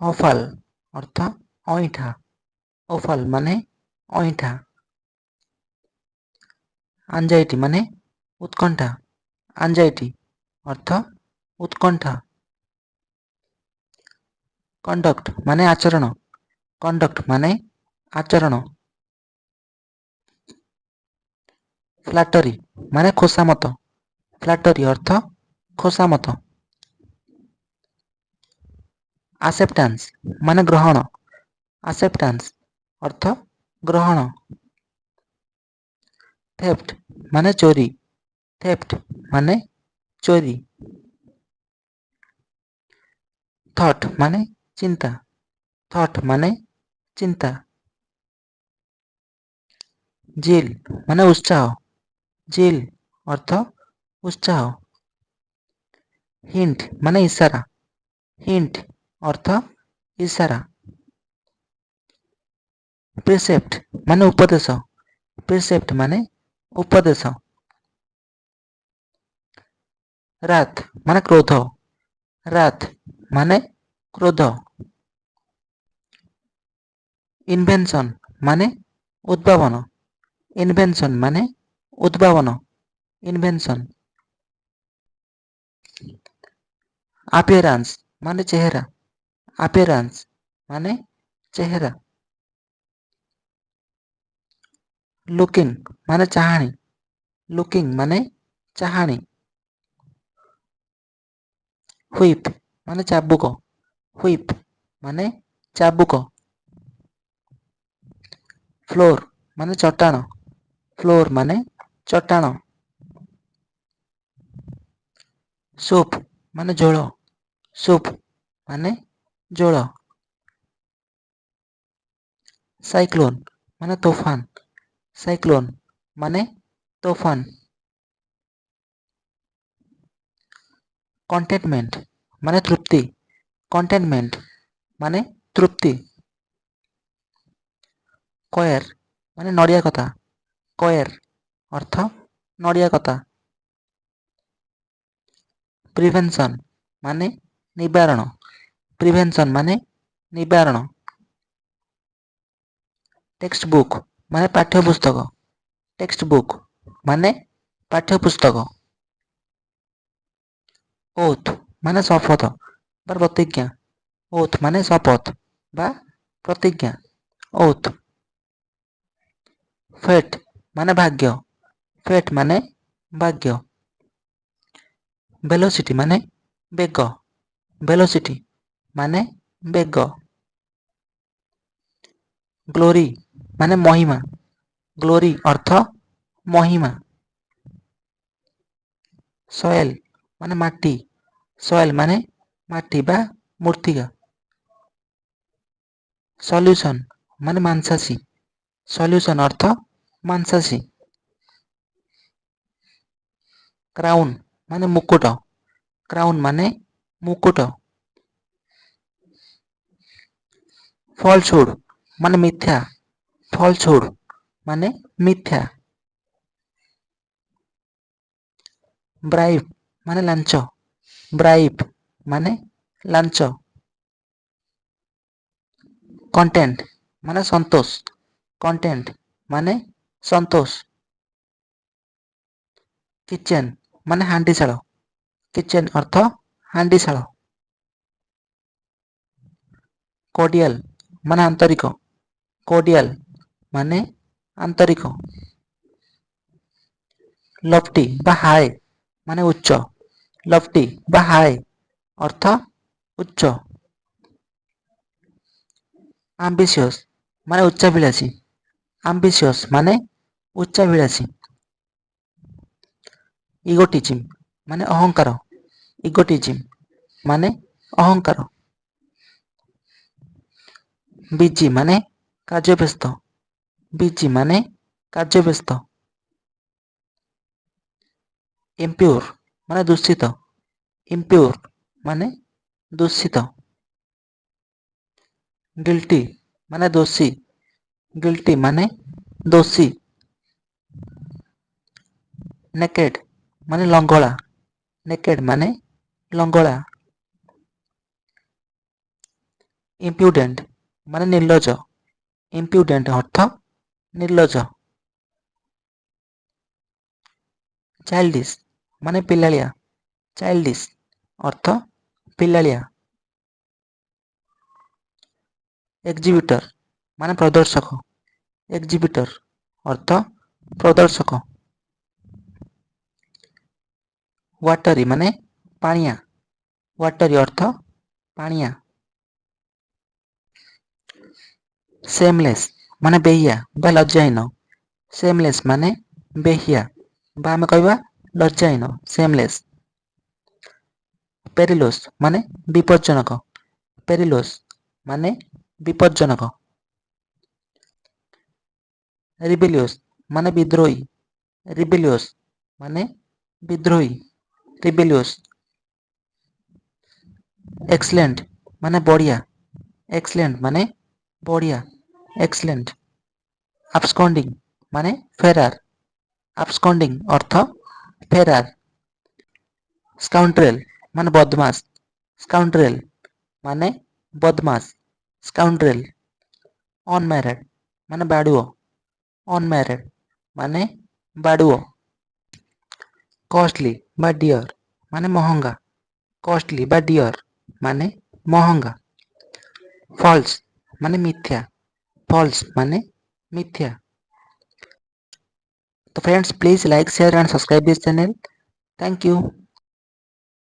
ଅଫାଲ ଅର୍ଥ ଅଇଁଠା। ଅଫାଲ ମାନେ ଅଇଁଠା। ଆଞ୍ଜାଇଟି ମାନେ ଉତ୍କଣ୍ଠା। ଆଞ୍ଜାଇଟି ଅର୍ଥ ଉତ୍କଣ୍ଠା। କଣ୍ଡକ୍ଟ ମାନେ ଆଚରଣ। କଣ୍ଡକ୍ଟ ମାନେ ଆଚରଣ। ଫ୍ଲାଟରି ମାନେ ଖୋସାମତ। ଫ୍ଲାଟରି ଅର୍ଥ ଖୋସାମତ। ଆସେପ୍ଟାନ୍ସ ମାନେ ଗ୍ରହଣ। ଆସେପ୍ଟାନ୍ସ ଅର୍ଥ ଗ୍ରହଣ। ଥେଫ୍ଟ ମାନେ ଚୋରି। ଥେଫ୍ଟ ମାନେ ଚୋରି। ଥଟ୍ ମାନେ ଚିନ୍ତା। ଥଟ୍ ମାନେ ଚିନ୍ତା। ଜିଲ୍ ମାନେ ଉତ୍ସାହ। ଜିଲ୍ ଅର୍ଥ ଉତ୍ସାହ। ହିଣ୍ଟ ମାନେ ଇସାରା। ହିଣ୍ଟ ଅର୍ଥ ଇସାରା। ପ୍ରିସେପ୍ଟ ମାନେ ଉପଦେଶ। ପ୍ରିସେପ୍ଟ ମାନେ ଉପଦେଶ। ରାଥ୍ ମାନେ କ୍ରୋଧ। ରାଥ୍ ମାନେ କ୍ରୋଧ। ଇନଭେନସନ୍ ମାନେ ଉଦ୍ଭାବନ। ଇନଭେନସନ୍ ମାନେ ଉଦ୍ଭାବନ। ଇନଭେନସନ୍। ଆପିୟରାନ୍ସ ମାନେ ଚେହେରା। ଆପିୟରାନ୍ସ ମାନେ ଚେହେରା। ଲୁକିଂ ମାନେ ଚାହାଣୀ। ଲୁକିଂ ମାନେ ଚାହାଣୀ। ହୁଇପ୍ ମାନେ ଚାବୁକ। ହୁଇପ୍ ମାନେ ଚାବୁକ। ଫ୍ଲୋର ମାନେ ଚଟାଣ। ଫ୍ଲୋର ମାନେ ଚଟାଣ। ସୁପ୍ ମାନେ ଝୋଳ। ସୁପ୍ ମାନେ ଝୋଳ। ସାଇକ୍ଲୋନ ମାନେ ତୋଫାନ। ସାଇକ୍ଲୋନ ମାନେ ତୋଫାନ। କଣ୍ଟେଟମେଣ୍ଟ ମାନେ ତୃପ୍ତି। କଣ୍ଟେଟମେଣ୍ଟ ମାନେ ତୃପ୍ତି। କୟାର ମାନେ ନଡ଼ିଆ କଥା। କୟାର ଅର୍ଥ ନଡ଼ିଆ କଥା। ପ୍ରିଭେନ୍ସନ୍ ମାନେ ନିବାରଣ। ପ୍ରିଭେନ୍ସନ୍ ମାନେ ନିବାରଣ। ଟେକ୍ସଟ ବୁକ୍ ମାନେ ପାଠ୍ୟପୁସ୍ତକ। ଟେକ୍ସଟ ବୁକ୍ ମାନେ ପାଠ୍ୟପୁସ୍ତକ। ଓଥ୍ ମାନେ ଶପଥ ବା ପ୍ରତିଜ୍ଞା। ଓଥ୍ ମାନେ ଶପଥ ବା ପ୍ରତିଜ୍ଞା। ଓଥ୍। ଫେଟ୍ ମାନେ ଭାଗ୍ୟ। ଫେଟ୍ ମାନେ ଭାଗ୍ୟ। ଭେଲୋସିଟି ମାନେ ବେଗ। ଭେଲୋସିଟି ମାନେ ବେଗ। ଗ୍ଲୋରି ମାନେ ମହିମା। ଗ୍ଲୋରି ଅର୍ଥ ମହିମା। ସଏଲ ମାନେ ମାଟି। ସଏଲ ମାନେ ମାଟି ବା ମୂର୍ତ୍ତିକା। ସଲ୍ୟୁସନ୍ ମାନେ ମାଂସାଶୀ। ସଲ୍ୟୁସନ୍ ଅର୍ଥ ମାଂସାଶୀ। କ୍ରାଉନ୍ ମାନେ ମୁକୁଟ। କ୍ରାଉନ୍ ମାନେ ମୁକୁଟ। ଫଲସୁଡ୍ ମାନେ ମିଥ୍ୟା। ଫଲସୁଡ୍ ମାନେ ମିଥ୍ୟା। ବ୍ରାଇବ୍ ମାନେ ଲାଞ୍ଚ। ବ୍ରାଇବ୍ ମାନେ ଲାଞ୍ଚ। କଣ୍ଟେଣ୍ଟ ମାନେ ସନ୍ତୋଷ। କଣ୍ଟେଣ୍ଟ ମାନେ ସନ୍ତୋଷ। କିଚେନ୍ ମାନେ ହାଣ୍ଡିଶାଳ। କିଚେନ୍ ଅର୍ଥ ହାଣ୍ଡିଶାଳ। କୋଡ଼ିଆଲ ମାନେ ଆନ୍ତରିକ। କୋଡ଼ିଆଲ ମାନେ ଆନ୍ତରିକ। ଲଫ୍ଟି ବା ହାଏ ମାନେ ଉଚ୍ଚ। ଲଫ୍ଟି ବା ହାଏ ଅର୍ଥ ଉଚ୍ଚ। ଆମ୍ବିସିଅସ୍ ମାନେ ଉଚ୍ଚାଭିଳାଷୀ। ଆମ୍ବିସିଅସ୍ ମାନେ ଉଚ୍ଚାଭିଳାଷୀ। ଇଗୋଟିଜିମ୍ ମାନେ ଅହଂକାର। ଇଗୋଟିଜିମ୍ ମାନେ ଅହଂକାର। ବିଜି ମାନେ କାର୍ଯ୍ୟବ୍ୟସ୍ତ। ବିଜି ମାନେ କାର୍ଯ୍ୟବ୍ୟସ୍ତ। ଇମ୍ପିଓର ମାନେ ଦୂଷିତ। ଇମ୍ପିଓର ମାନେ ଦୂଷିତ। ଗିଲ୍ଟି ମାନେ ଦୋଷୀ। ଗିଲ୍ଟି ମାନେ ଦୋଷୀ। ନେକେଡ୍ ମାନେ ଲଙ୍ଗଳା। ନେକେଡ୍ ମାନେ ଲଙ୍ଗଳା। ଇମ୍ପ୍ୟୁଡେଣ୍ଟ ମାନେ ନିର୍ଲଜ। ଇମ୍ପ୍ୟୁଡେଣ୍ଟ ଅର୍ଥ ନିର୍ଲଜ। ଚାଇଲ୍ଡିଶ ମାନେ ପିଲାଳିଆ। ଚାଇଲ୍ଡିଶ ଅର୍ଥ ପିଲାଳିଆ। ଏକ୍ଜିବିଟର ମାନେ ପ୍ରଦର୍ଶକ। ଏକ୍ଜିବିଟର ଅର୍ଥ ପ୍ରଦର୍ଶକ। ୱାଟରୀ ମାନେ ପାଣିଆ। ୱାଟରୀ ଅର୍ଥ ପାଣିଆ। ସେମଲେସ୍ ମାନେ ବେହିଆ ବା ଲଜ୍ଜାହୀନ। ସେମଲେସ୍ ମାନେ ବେହିଆ ବା ଆମେ କହିବା ଲଜ୍ଜାହୀନ। ସେମଲେସ୍। ପେରିଲୋସ୍ ମାନେ ବିପଜ୍ଜନକ। ପେରିଲୋସ୍ ମାନେ ବିପଜ୍ଜନକ। ରିବେଲିୟସ୍ ମାନେ ବିଦ୍ରୋହୀ। ରିବେଲିୟସ୍ ମାନେ ବିଦ୍ରୋହୀ। ରିବେଲିୟସ୍। ଏକ୍ସଲେଣ୍ଟ ମାନେ ବଢ଼ିଆ। ଏକ୍ସଲେଣ୍ଟ ମାନେ ବଢ଼ିଆ। ଏକ୍ସଲେଣ୍ଟ। ଆବସ୍କଣ୍ଡିଂ ମାନେ ଫେରାର। ଆବସ୍କଣ୍ଡିଂ ଅର୍ଥ ଫେରାର। ସ୍କାଉଣ୍ଡ୍ରେଲ ମାନେ ବଦମାସ। ସ୍କାଉଣ୍ଡ୍ରେଲ ମାନେ ବଦମାସ। ସ୍କାଉଣ୍ଡ୍ରେଲ। ଅନମ୍ୟାରେଡ୍ ମାନେ ବାଡୁଅ। ଅନମ୍ୟାରେଡ୍ ମାନେ ବାଡୁଅ। କଷ୍ଟଲି ବା ଡିଅର ମାନେ ମହଙ୍ଗା। କଷ୍ଟଲି ବା ଡିଅର ମାନେ ମହଙ୍ଗା। ଫଲ୍ସ ମାନେ ମିଥ୍ୟା। ଫଲ୍ସ ମାନେ ମିଥ୍ୟା। ତ friends please like share and subscribe this channel. Thank you.